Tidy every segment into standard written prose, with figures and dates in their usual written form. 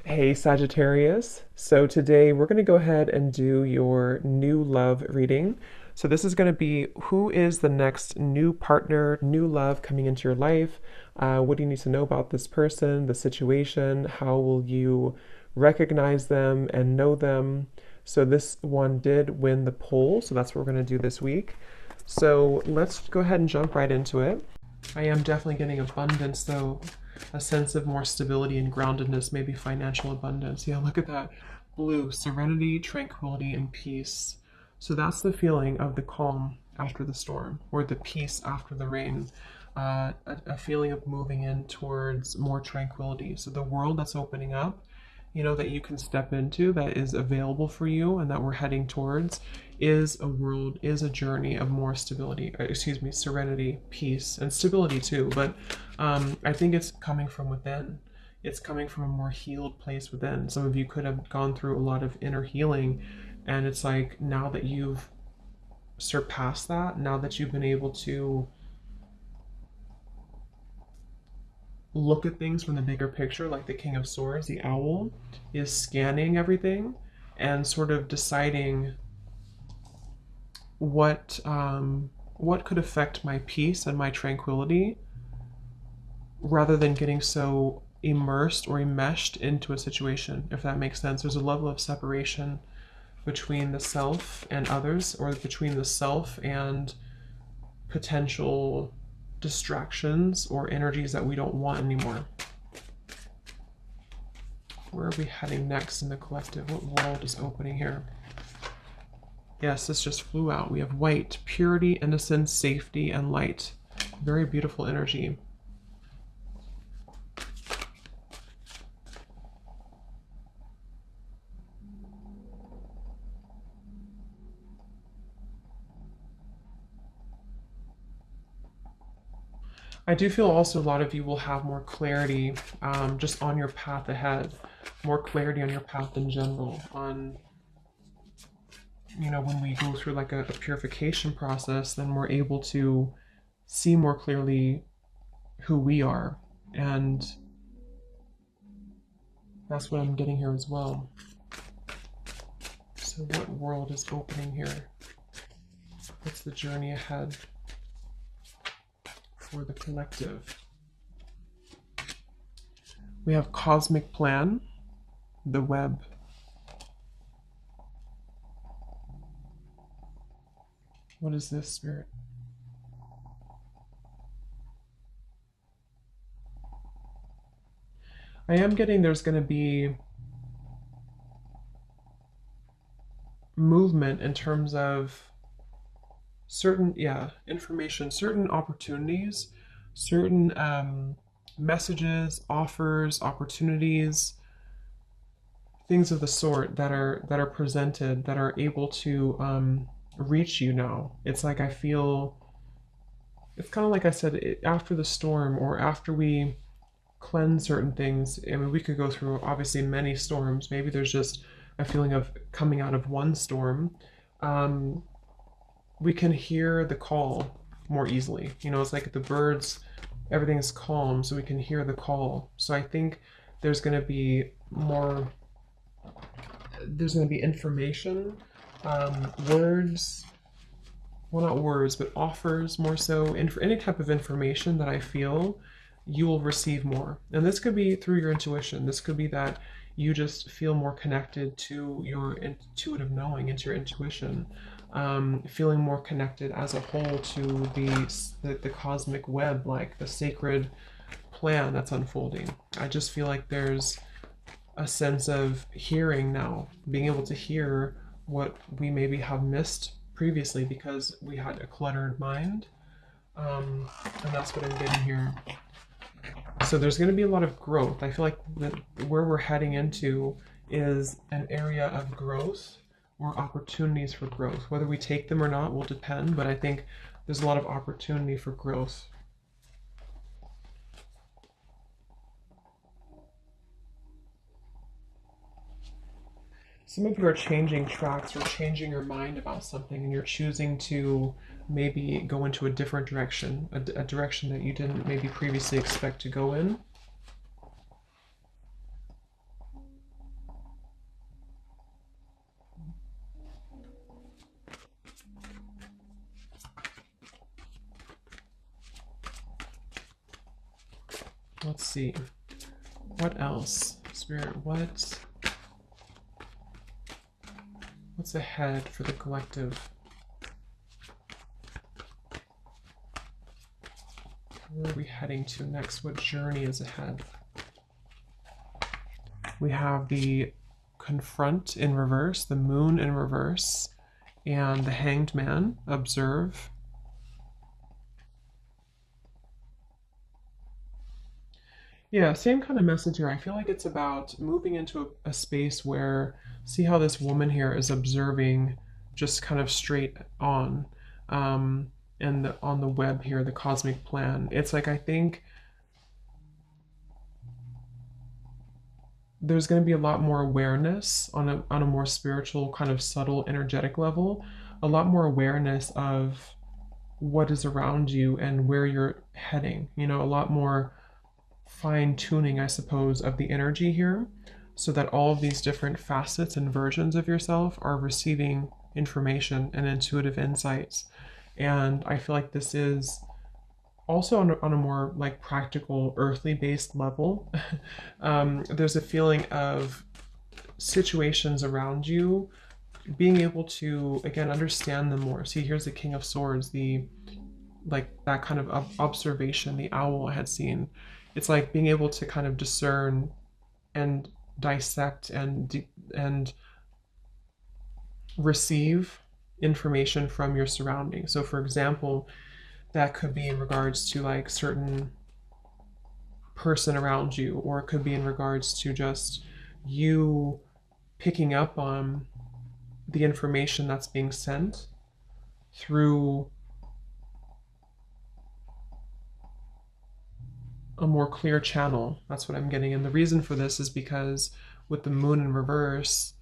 Hey Sagittarius. So today we're going to go ahead and do your new love reading. So this is going to be who is the next new partner, new love coming into your life? What do you need to know about this person, the situation? How will you recognize them and know them? So this one did win the poll, so that's what we're going to do this week. So let's go ahead and jump right into it. I am definitely getting abundance though, a sense of more stability and groundedness, maybe financial abundance. Yeah, look at that. Blue, serenity, tranquility, and peace. So that's the feeling of the calm after the storm, or the peace after the rain. A feeling of moving in towards more tranquility. So the world that's opening up, that you can step into, that is available for you, and that we're heading towards, is a world, is a journey of more stability, excuse me, serenity, peace, and stability too. But I think it's coming from within. It's coming from a more healed place within. Some of you could have gone through a lot of inner healing, and it's like now that you've surpassed that, now that you've been able to look at things from the bigger picture, like the King of Swords, the owl, is scanning everything and sort of deciding what could affect my peace and my tranquility, rather than getting so immersed or enmeshed into a situation, if that makes sense. There's a level of separation between the self and others, or between the self and potential distractions or energies that we don't want anymore. Where are we heading next in the collective? What world is opening here? Yes, this just flew out. We have white, purity, innocence, safety, and light. Very beautiful energy. I do feel also a lot of you will have more clarity just on your path ahead, more clarity on your path in general, on, when we go through like a purification process, then we're able to see more clearly who we are. And that's what I'm getting here as well. So what world is opening here? What's the journey ahead for the collective? We have cosmic plan, the web. What is this, Spirit? I am getting there's going to be movement in terms of certain, information, certain opportunities, certain messages, offers, opportunities, things of the sort that are presented, that are able to reach you now. It's like I feel, it's kind of like I said, after the storm, or after we cleanse certain things. I mean, we could go through obviously many storms. Maybe there's just a feeling of coming out of one storm. We can hear the call more easily. It's like the birds, everything is calm, so we can hear the call. So I think there's going to be more, there's going to be information, words, well, not words, but offers more so, any type of information that I feel you will receive more. And this could be through your intuition. This could be that you just feel more connected to your intuitive knowing, into your intuition, feeling more connected as a whole to the cosmic web, like the sacred plan that's unfolding. I just feel like there's a sense of hearing now, being able to hear what we maybe have missed previously because we had a cluttered mind. And that's what I'm getting here. So there's going to be a lot of growth. I feel like where we're heading into is an area of growth, or opportunities for growth. Whether we take them or not will depend, but I think there's a lot of opportunity for growth. Some of you are changing tracks or changing your mind about something, and you're choosing to maybe go into a different direction, a direction that you didn't maybe previously expect to go in. let's see. What else? Spirit, what's ahead for the collective? Where are we heading to next? What journey is ahead? We have the confront in reverse, the moon in reverse, and the hanged man, observe. Yeah, same kind of message here. I feel like it's about moving into a space where, see how this woman here is observing just kind of straight on. And on the web here, the cosmic plan. It's like, I think there's going to be a lot more awareness on a more spiritual, kind of subtle, energetic level, a lot more awareness of what is around you and where you're heading. You know, a lot more fine tuning, I suppose, of the energy here, so that all of these different facets and versions of yourself are receiving information and intuitive insights. And I feel like this is also on a more like practical, earthly based level. There's a feeling of situations around you being able to again understand them more. See, here's the King of Swords, the like that kind of observation, the owl I had seen. It's like being able to kind of discern and dissect and receive information from your surroundings. So for example, that could be in regards to like certain person around you, or it could be in regards to just you picking up on the information that's being sent through a more clear channel. That's what I'm getting. And the reason for this is because with the moon in reverse,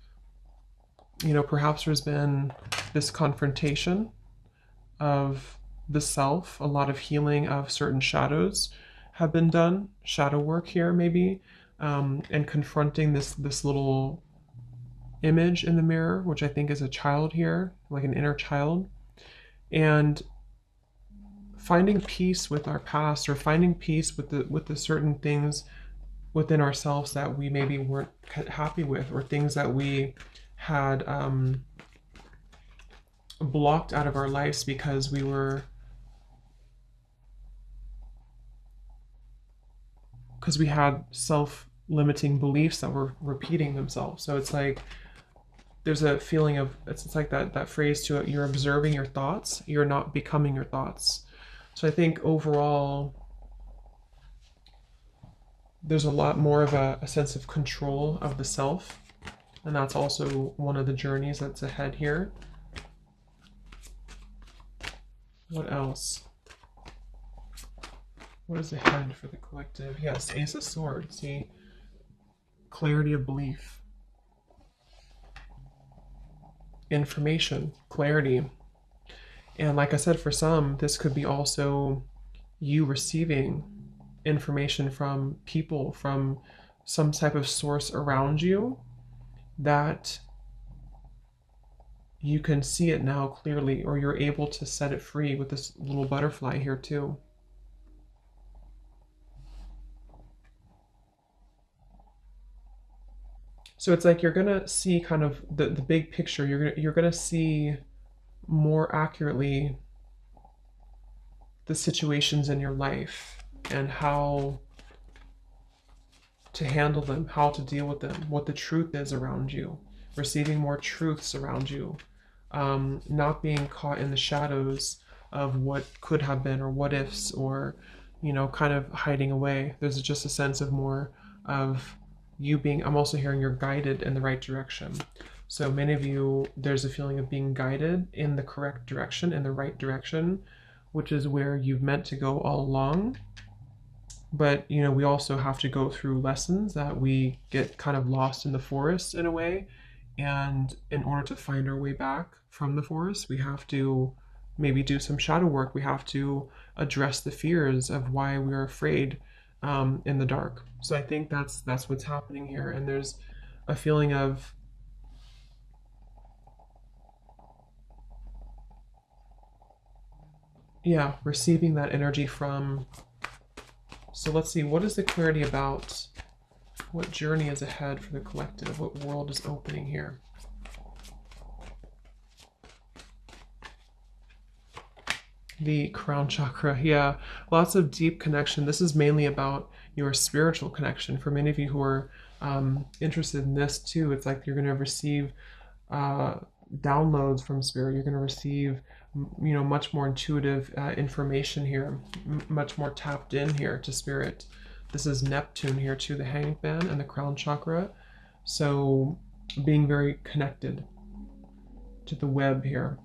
you know, perhaps there's been this confrontation of the self, a lot of healing of certain shadows have been done, shadow work here maybe, and confronting this little image in the mirror, which I think is a child here, like an inner child, and finding peace with our past, or finding peace with the certain things within ourselves that we maybe weren't happy with, or things that we had blocked out of our lives because we had self-limiting beliefs that were repeating themselves. So it's like there's a feeling of it's like that phrase to it, you're observing your thoughts, you're not becoming your thoughts. So I think overall there's a lot more of a sense of control of the self, and that's also one of the journeys that's ahead here. What else? What is ahead for the collective? Yes, Ace of Swords. See, clarity of belief, information, clarity. And like I said, for some, this could be also you receiving information from people, from some type of source around you, that you can see it now clearly, or you're able to set it free with this little butterfly here too. So it's like you're gonna see kind of the big picture. You're gonna see more accurately the situations in your life and how to handle them, how to deal with them, what the truth is around you, receiving more truths around you, not being caught in the shadows of what could have been, or what ifs, or, you know, kind of hiding away. There's just a sense of more of you being, I'm also hearing you're guided in the right direction. So many of you, there's a feeling of being guided in the correct direction, in the right direction, which is where you've meant to go all along. But, you know, we also have to go through lessons that we get kind of lost in the forest in a way. And in order to find our way back from the forest, we have to maybe do some shadow work. We have to address the fears of why we're afraid in the dark. So I think that's what's happening here. And there's a feeling of receiving that energy from So let's see, what is the clarity about? What journey is ahead for the collective? What world is opening here? The crown chakra, yeah, lots of deep connection. This is mainly about your spiritual connection. For many of you who are interested in this too, it's like you're going to receive downloads from spirit. You're going to receive, much more intuitive information here, much more tapped in here to spirit. This is Neptune here too, the hanged man and the crown chakra. So being very connected to the web here.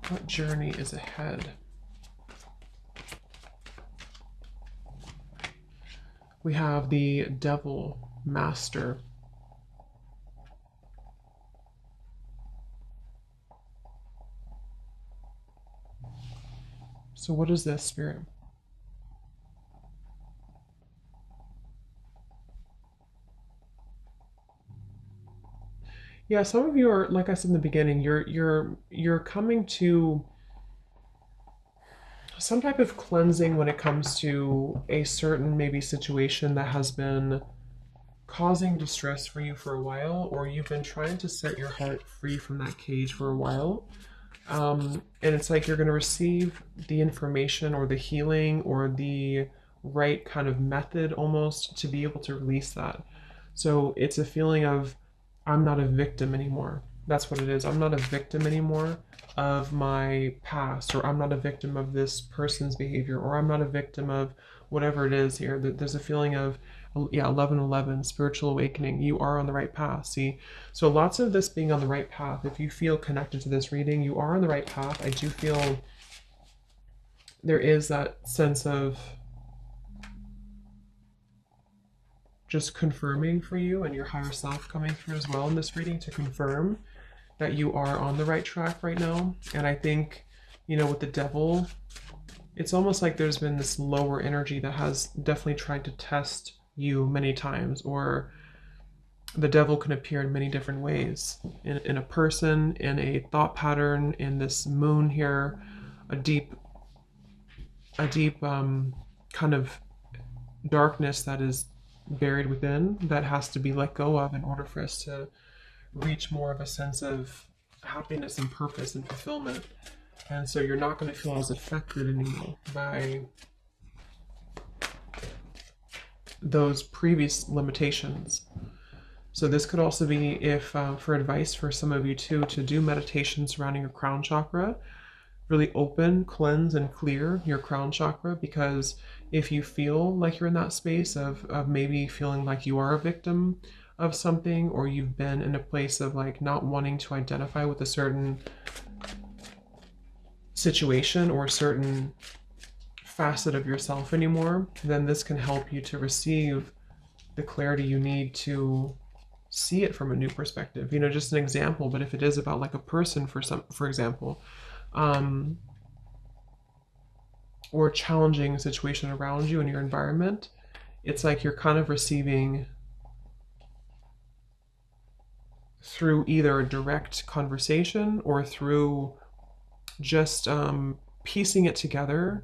What journey is ahead? We have the devil master. So what is this, spirit? Yeah, some of you are, like I said in the beginning, you're coming to some type of cleansing when it comes to a certain maybe situation that has been causing distress for you for a while, or you've been trying to set your heart free from that cage for a while. And it's like you're going to receive the information or the healing or the right kind of method almost to be able to release that. So it's a feeling of, I'm not a victim anymore. That's what it is. I'm not a victim anymore of my past, or I'm not a victim of this person's behavior, or I'm not a victim of whatever it is here. There's a feeling of, yeah, 1111, spiritual awakening. You are on the right path. See, so lots of this being on the right path. If you feel connected to this reading, you are on the right path. I do feel there is that sense of just confirming for you and your higher self coming through as well in this reading to confirm that you are on the right track right now. And I think, with the devil, it's almost like there's been this lower energy that has definitely tried to test you many times, or the devil can appear in many different ways, in a person, in a thought pattern, in this moon here, a deep kind of darkness that is buried within that has to be let go of in order for us to reach more of a sense of happiness and purpose and fulfillment. And so you're not going to feel as affected anymore by those previous limitations. So this could also be, if for advice for some of you too, to do meditation surrounding your crown chakra, really open, cleanse, and clear your crown chakra, because if you feel like you're in that space of maybe feeling like you are a victim of something, or you've been in a place of like not wanting to identify with a certain situation or a certain facet of yourself anymore, then this can help you to receive the clarity you need to see it from a new perspective. Just an example, but if it is about like a person, for example, or a challenging situation around you in your environment, it's like you're kind of receiving through either a direct conversation or through just piecing it together,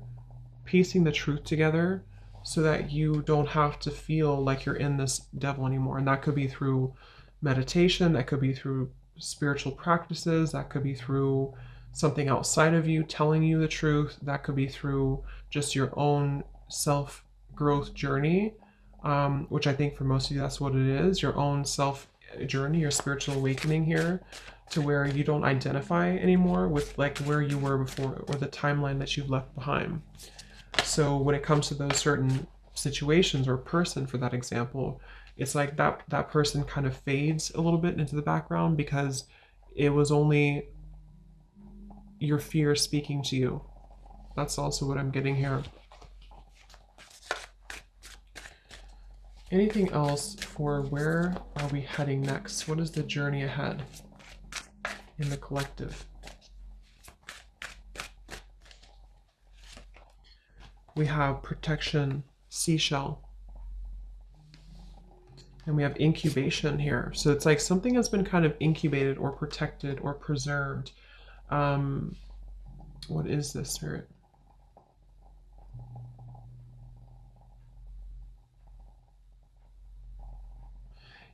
piecing the truth together, so that you don't have to feel like you're in this devil anymore. And that could be through meditation, that could be through spiritual practices, that could be through something outside of you telling you the truth, that could be through just your own self-growth journey, which I think for most of you that's what it is, your own self journey, your spiritual awakening here, to where you don't identify anymore with like where you were before or the timeline that you've left behind. So when it comes to those certain situations or person, for that example, it's like that person kind of fades a little bit into the background because it was only your fear speaking to you. That's also what I'm getting here. Anything else for where are we heading next? What is the journey ahead in the collective? We have protection, seashell. And we have incubation here. So it's like something has been kind of incubated or protected or preserved. Um, what is this, Spirit?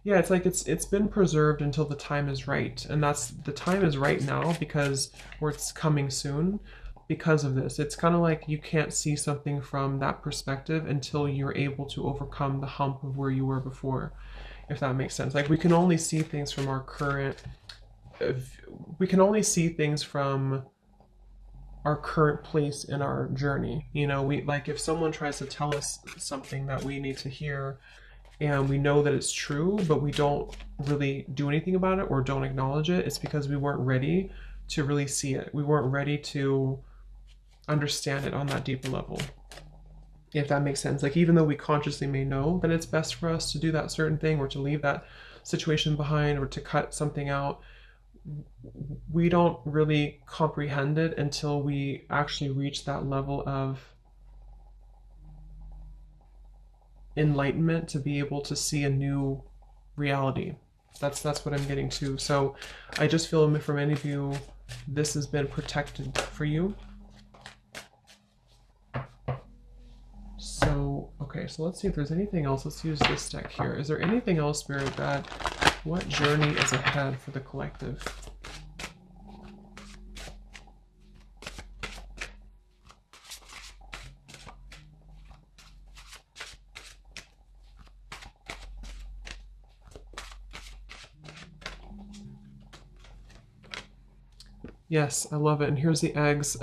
Yeah, it's like it's been preserved until the time is right. And that's the time is right now because or it's coming soon because of this. It's kind of like you can't see something from that perspective until you're able to overcome the hump of where you were before, if that makes sense. Like we can only see things from our current we can only see things from our current place in our journey. You know, we like if someone tries to tell us something that we need to hear and we know that it's true, but we don't really do anything about it or don't acknowledge it, it's because we weren't ready to really see it. We weren't ready to understand it on that deeper level. If that makes sense. Like even though we consciously may know that it's best for us to do that certain thing or to leave that situation behind or to cut something out, we don't really comprehend it until we actually reach that level of enlightenment to be able to see a new reality. That's what I'm getting to. So I just feel for many of you, this has been protected for you. So, okay, so let's see if there's anything else. Let's use this deck here. Is there anything else, Spirit, that what journey is ahead for the collective? Yes, I love it. And here's the eggs,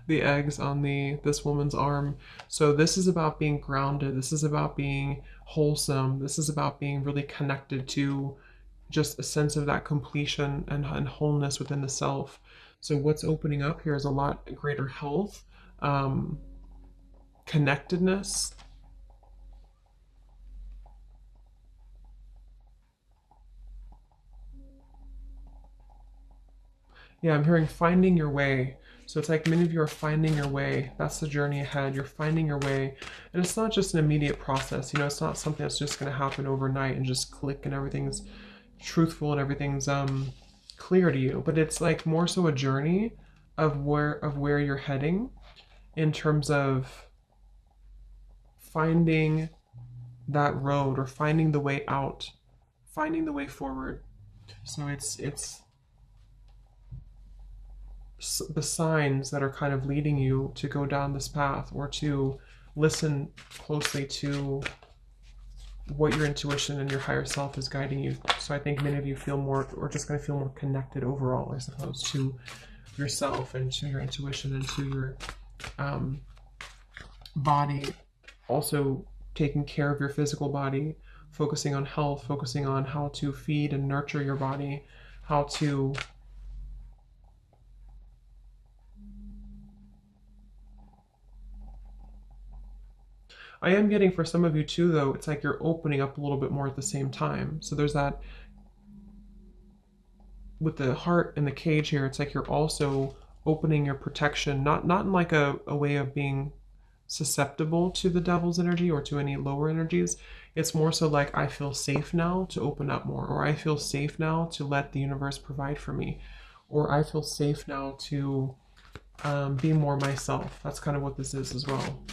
the eggs on this woman's arm. So this is about being grounded. This is about being wholesome. This is about being really connected to just a sense of that completion and wholeness within the self. So what's opening up here is a lot greater health, um, connectedness. Yeah, I'm hearing finding your way. So it's like many of you are finding your way. That's the journey ahead. You're finding your way. And it's not just an immediate process. You know, it's not something that's just going to happen overnight and just click and everything's truthful and everything's clear to you. But it's like more so a journey of where you're heading in terms of finding that road or finding the way out, finding the way forward. So it's the signs that are kind of leading you to go down this path or to listen closely to what your intuition and your higher self is guiding you. So I think many of you feel more, or just going to feel more connected overall, I suppose, to yourself and to your intuition and to your body. Also taking care of your physical body, focusing on health, focusing on how to feed and nurture your body, how to I am getting for some of you too, though, it's like you're opening up a little bit more at the same time. So there's that with the heart and the cage here, it's like you're also opening your protection, not in like a way of being susceptible to the devil's energy or to any lower energies. It's more so like I feel safe now to open up more, or I feel safe now to let the universe provide for me, or I feel safe now to be more myself. That's kind of what this is as well.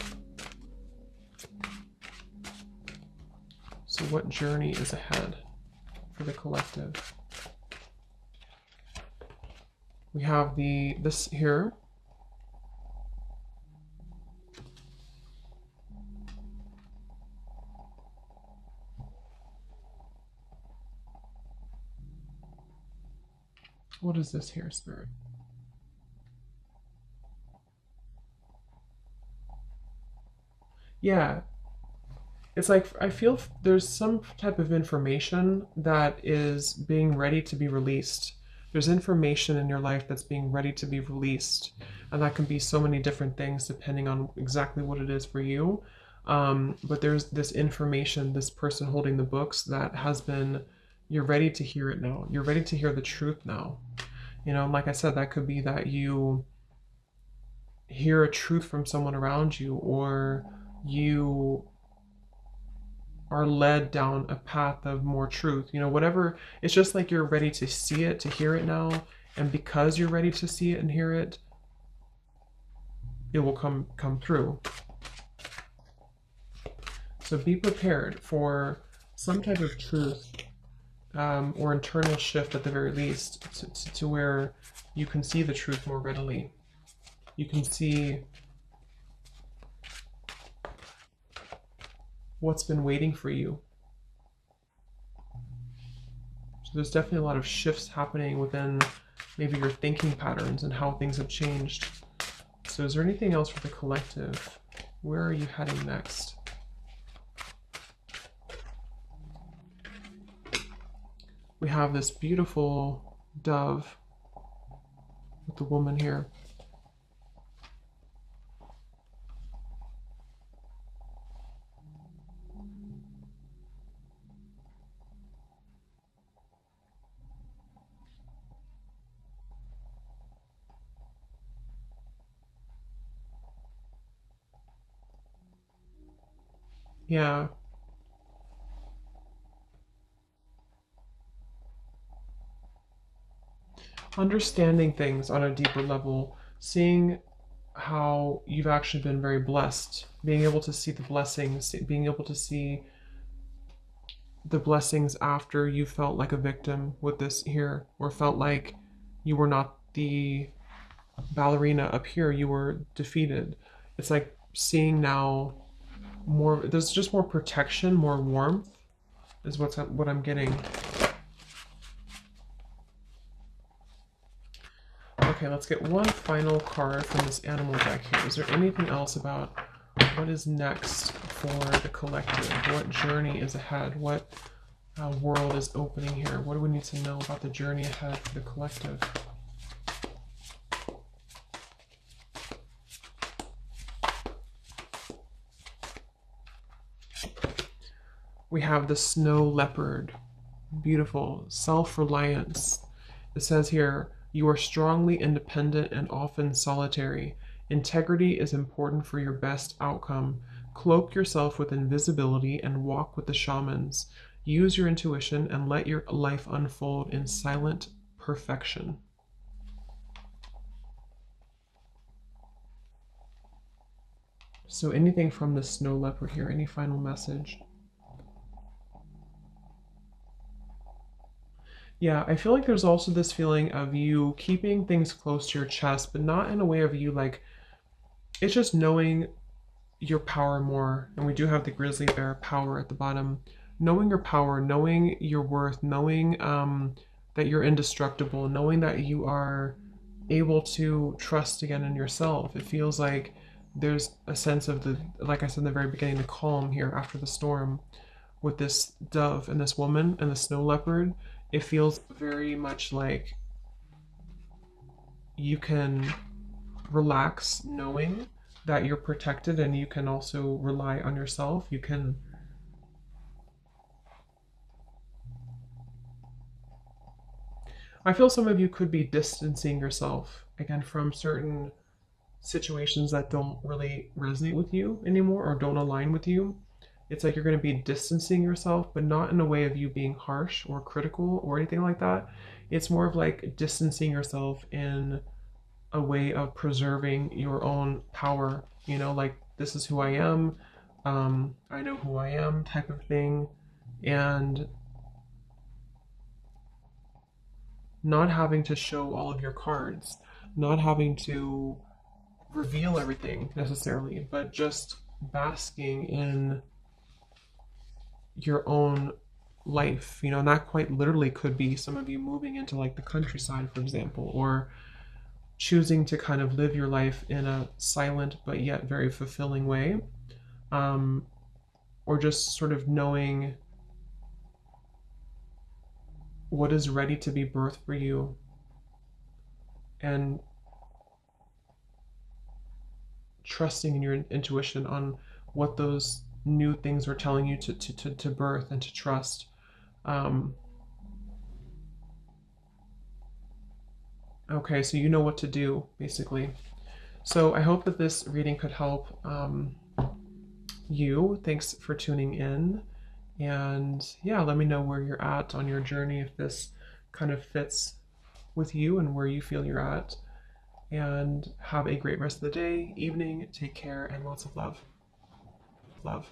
So what journey is ahead for the collective? We have this here. What is this here, Spirit? Yeah, it's like I feel there's some type of information that is being ready to be released. There's information in your life that's being ready to be released, and that can be so many different things depending on exactly what it is for you. But there's this information, this person holding the books that has been, you're ready to hear it now. You're ready to hear the truth now. You know, like I said, that could be that you hear a truth from someone around you, or you are led down a path of more truth. You know, whatever, it's just like you're ready to see it, to hear it now. And because you're ready to see it and hear it, it will come through. So be prepared for some type of truth, or internal shift at the very least, to where you can see the truth more readily. You can see what's been waiting for you. So there's definitely a lot of shifts happening within maybe your thinking patterns and how things have changed. So is there anything else for the collective? Where are you heading next? We have this beautiful dove with the woman here. Yeah. Understanding things on a deeper level, seeing how you've actually been very blessed, being able to see the blessings, being able to see the blessings after you felt like a victim with this here, or felt like you were not the ballerina up here, you were defeated. It's like seeing now more, there's just more protection, more warmth is what I'm getting. Okay, let's get one final card from this animal deck here. Is there anything else about what is next for the collective? What journey is ahead? What world is opening here? What do we need to know about the journey ahead for the collective? We have the snow leopard. Beautiful. Self-reliance. It says here, you are strongly independent and often solitary. Integrity is important for your best outcome. Cloak yourself with invisibility and walk with the shamans. Use your intuition and let your life unfold in silent perfection. So anything from the snow leopard here? Any final message? Yeah, I feel like there's also this feeling of you keeping things close to your chest, but not in a way of you like, it's just knowing your power more. And we do have the grizzly bear power at the bottom. Knowing your power, knowing your worth, knowing that you're indestructible, knowing that you are able to trust again in yourself. It feels like there's a sense of the, like I said in the very beginning, the calm here after the storm with this dove and this woman and the snow leopard. It feels very much like you can relax knowing that you're protected, and you can also rely on yourself. You can I feel some of you could be distancing yourself again from certain situations that don't really resonate with you anymore or don't align with you. It's like you're going to be distancing yourself, but not in a way of you being harsh or critical or anything like that. It's more of like distancing yourself in a way of preserving your own power, you know, like this is who I am, I know who I am type of thing, and not having to show all of your cards, not having to reveal everything necessarily, but just basking in your own life, you know. And that quite literally could be some of you moving into like the countryside, for example, or choosing to kind of live your life in a silent but yet very fulfilling way, or just sort of knowing what is ready to be birthed for you, and trusting in your intuition on what those new things are telling you to birth and to trust. Okay, so you know what to do, basically. So I hope that this reading could help you. Thanks for tuning in. And yeah, let me know where you're at on your journey, if this kind of fits with you and where you feel you're at. And have a great rest of the day, evening. Take care, and lots of love. Love.